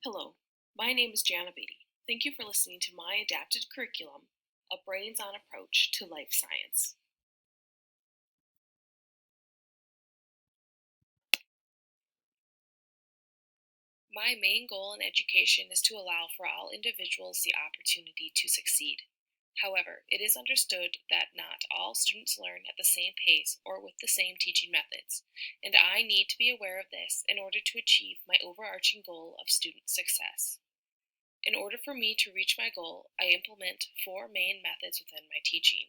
Hello, my name is Jana Beatty. Thank you for listening to my adapted curriculum, A Brains-On Approach to Life Science. My main goal in education is to allow for all individuals the opportunity to succeed. However, it is understood that not all students learn at the same pace or with the same teaching methods, and I need to be aware of this in order to achieve my overarching goal of student success. In order for me to reach my goal, I implement 4 main methods within my teaching.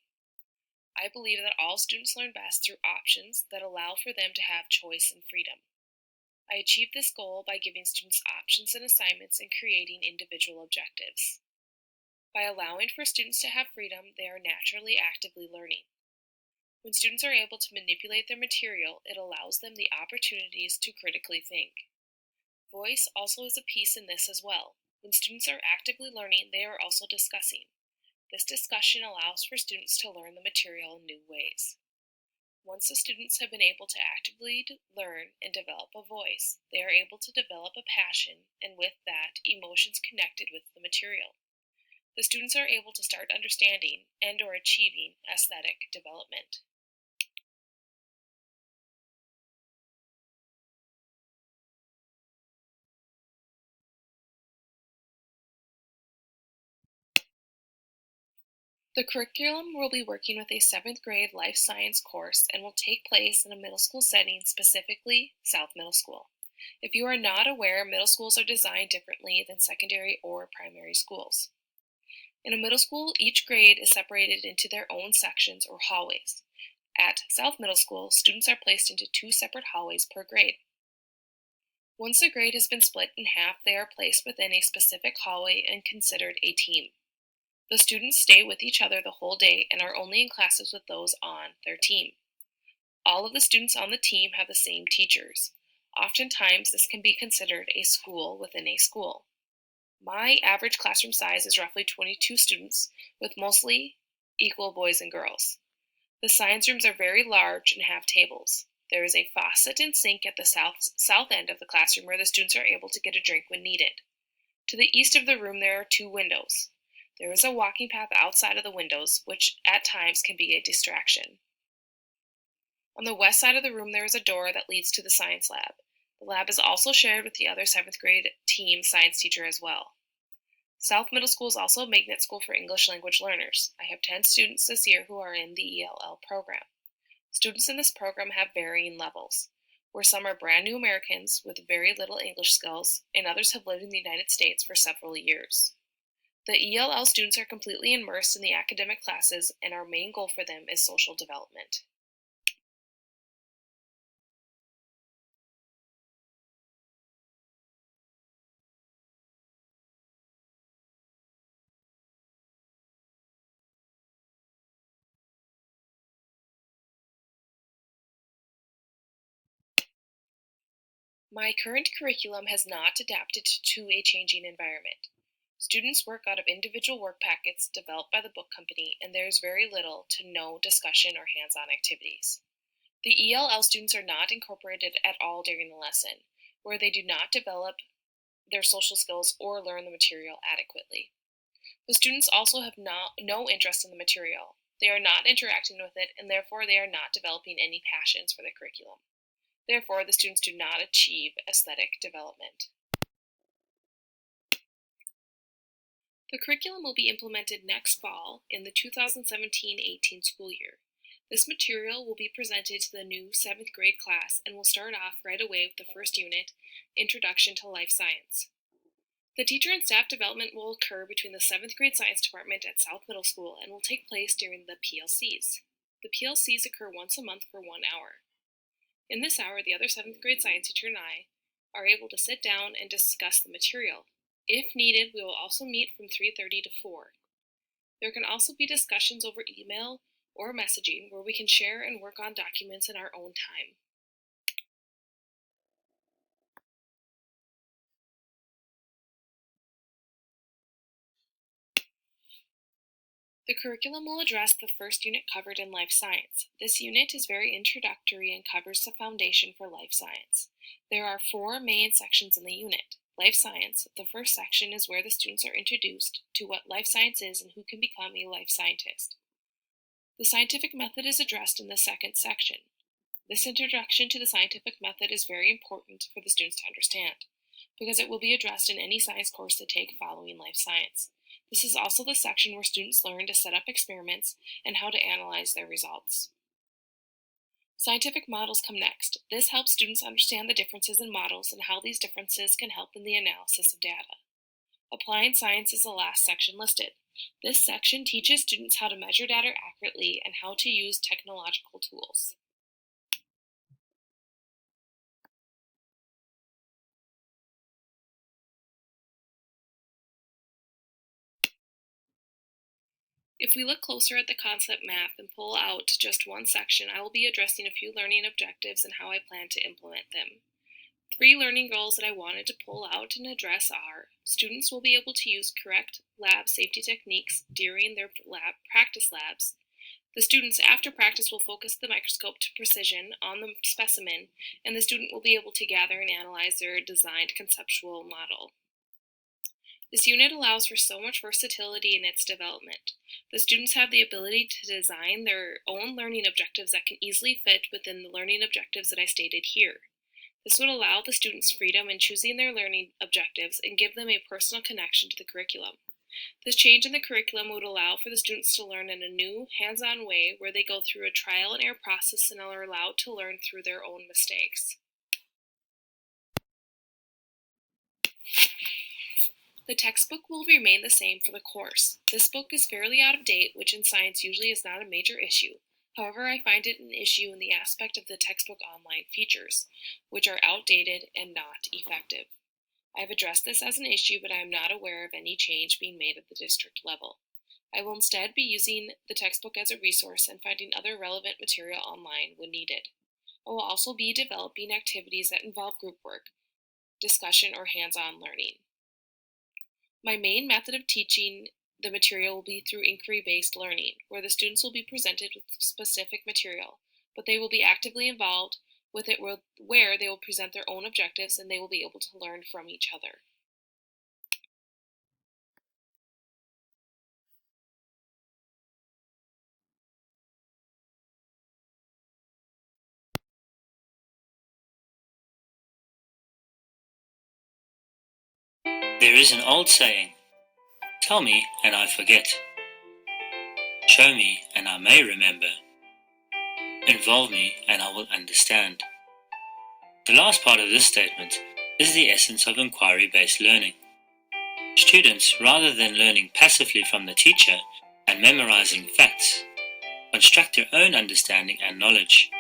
I believe that all students learn best through options that allow for them to have choice and freedom. I achieve this goal by giving students options and assignments and creating individual objectives. By allowing for students to have freedom, they are naturally actively learning. When students are able to manipulate their material, it allows them the opportunities to critically think. Voice also is a piece in this as well. When students are actively learning, they are also discussing. This discussion allows for students to learn the material in new ways. Once the students have been able to actively learn and develop a voice, they are able to develop a passion and with that, emotions connected with the material. The students are able to start understanding and/or achieving aesthetic development. The curriculum will be working with a 7th grade life science course and will take place in a middle school setting, specifically South Middle School. If you are not aware, middle schools are designed differently than secondary or primary schools. In a middle school, each grade is separated into their own sections or hallways. At South Middle School, students are placed into 2 separate hallways per grade. Once a grade has been split in half, they are placed within a specific hallway and considered a team. The students stay with each other the whole day and are only in classes with those on their team. All of the students on the team have the same teachers. Oftentimes, this can be considered a school within a school. My average classroom size is roughly 22 students, with mostly equal boys and girls. The science rooms are very large and have tables. There is a faucet and sink at the south end of the classroom where the students are able to get a drink when needed. To the east of the room there are 2 windows. There is a walking path outside of the windows, which at times can be a distraction. On the west side of the room there is a door that leads to the science lab. The lab is also shared with the other 7th grade team science teacher as well. South Middle School is also a magnet school for English language learners. I have 10 students this year who are in the ELL program. Students in this program have varying levels, where some are brand new Americans with very little English skills, and others have lived in the United States for several years. The ELL students are completely immersed in the academic classes, and our main goal for them is social development. My current curriculum has not adapted to a changing environment. Students work out of individual work packets developed by the book company, and there is very little to no discussion or hands-on activities. The ELL students are not incorporated at all during the lesson, where they do not develop their social skills or learn the material adequately. The students also have no interest in the material. They are not interacting with it, and therefore they are not developing any passions for the curriculum. Therefore, the students do not achieve aesthetic development. The curriculum will be implemented next fall in the 2017-18 school year. This material will be presented to the new 7th grade class and will start off right away with the first unit, Introduction to Life Science. The teacher and staff development will occur between the 7th grade science department at South Middle School and will take place during the PLCs. The PLCs occur once a month for 1 hour. In this hour, the other 7th grade science teacher and I are able to sit down and discuss the material. If needed, we will also meet from 3:30 to 4. There can also be discussions over email or messaging where we can share and work on documents in our own time. The curriculum will address the first unit covered in life science. This unit is very introductory and covers the foundation for life science. There are 4 main sections in the unit. Life Science, the first section is where the students are introduced to what life science is and who can become a life scientist. The scientific method is addressed in the second section. This introduction to the scientific method is very important for the students to understand, because it will be addressed in any science course they take following life science. This is also the section where students learn to set up experiments and how to analyze their results. Scientific models come next. This helps students understand the differences in models and how these differences can help in the analysis of data. Applied Science is the last section listed. This section teaches students how to measure data accurately and how to use technological tools. If we look closer at the concept map and pull out just one section, I will be addressing a few learning objectives and how I plan to implement them. 3 learning goals that I wanted to pull out and address are: students will be able to use correct lab safety techniques during their practice labs. The students after practice will focus the microscope to precision on the specimen, and the student will be able to gather and analyze their designed conceptual model. This unit allows for so much versatility in its development. The students have the ability to design their own learning objectives that can easily fit within the learning objectives that I stated here. This would allow the students freedom in choosing their learning objectives and give them a personal connection to the curriculum. This change in the curriculum would allow for the students to learn in a new, hands-on way where they go through a trial and error process and are allowed to learn through their own mistakes. The textbook will remain the same for the course. This book is fairly out of date, which in science usually is not a major issue. However, I find it an issue in the aspect of the textbook online features, which are outdated and not effective. I have addressed this as an issue, but I am not aware of any change being made at the district level. I will instead be using the textbook as a resource and finding other relevant material online when needed. I will also be developing activities that involve group work, discussion, or hands-on learning. My main method of teaching the material will be through inquiry-based learning, where the students will be presented with specific material, but they will be actively involved with it where they will present their own objectives and they will be able to learn from each other. There is an old saying, tell me and I forget, show me and I may remember, involve me and I will understand. The last part of this statement is the essence of inquiry-based learning. Students, rather than learning passively from the teacher and memorizing facts, construct their own understanding and knowledge.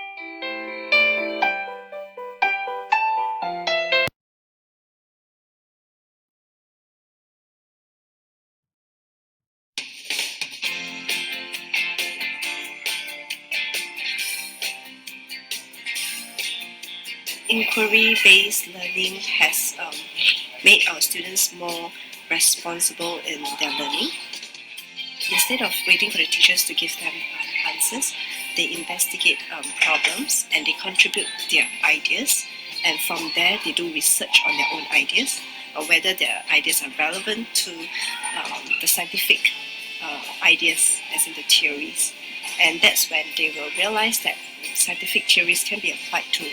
Inquiry-based learning has made our students more responsible in their learning. Instead of waiting for the teachers to give them answers, they investigate problems and they contribute their ideas, and from there they do research on their own ideas or whether their ideas are relevant to the scientific ideas, as in the theories. And that's when they will realize that scientific theories can be applied to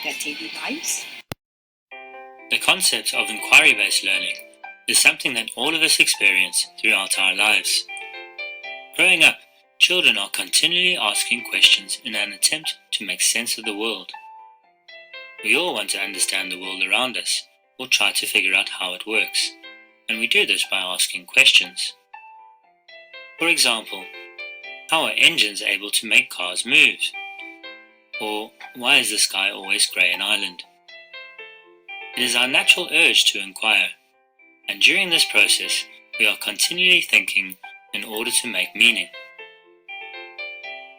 their daily lives. The concept of inquiry-based learning is something that all of us experience throughout our lives. Growing up, children are continually asking questions in an attempt to make sense of the world. We all want to understand the world around us, or try to figure out how it works, and we do this by asking questions. For example, how are engines able to make cars move? Or, why is the sky always grey in Ireland? It is our natural urge to inquire, and during this process, we are continually thinking in order to make meaning.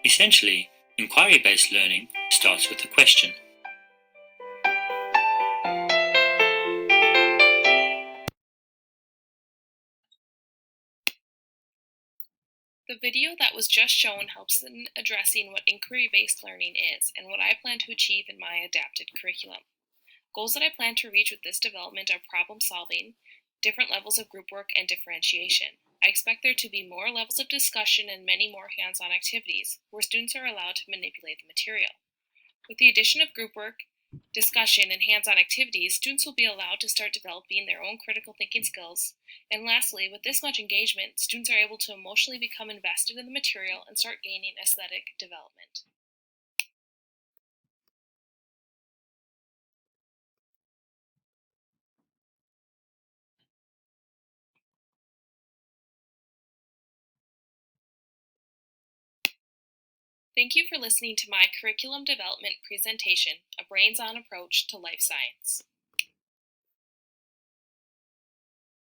Essentially, inquiry-based learning starts with a question. The video that was just shown helps in addressing what inquiry-based learning is and what I plan to achieve in my adapted curriculum. Goals that I plan to reach with this development are problem solving, different levels of group work, and differentiation. I expect there to be more levels of discussion and many more hands-on activities, where students are allowed to manipulate the material. With the addition of group work, discussion, and hands-on activities, students will be allowed to start developing their own critical thinking skills. And lastly, with this much engagement, students are able to emotionally become invested in the material and start gaining aesthetic development. Thank you for listening to my curriculum development presentation, A Brains-On Approach to Life Science.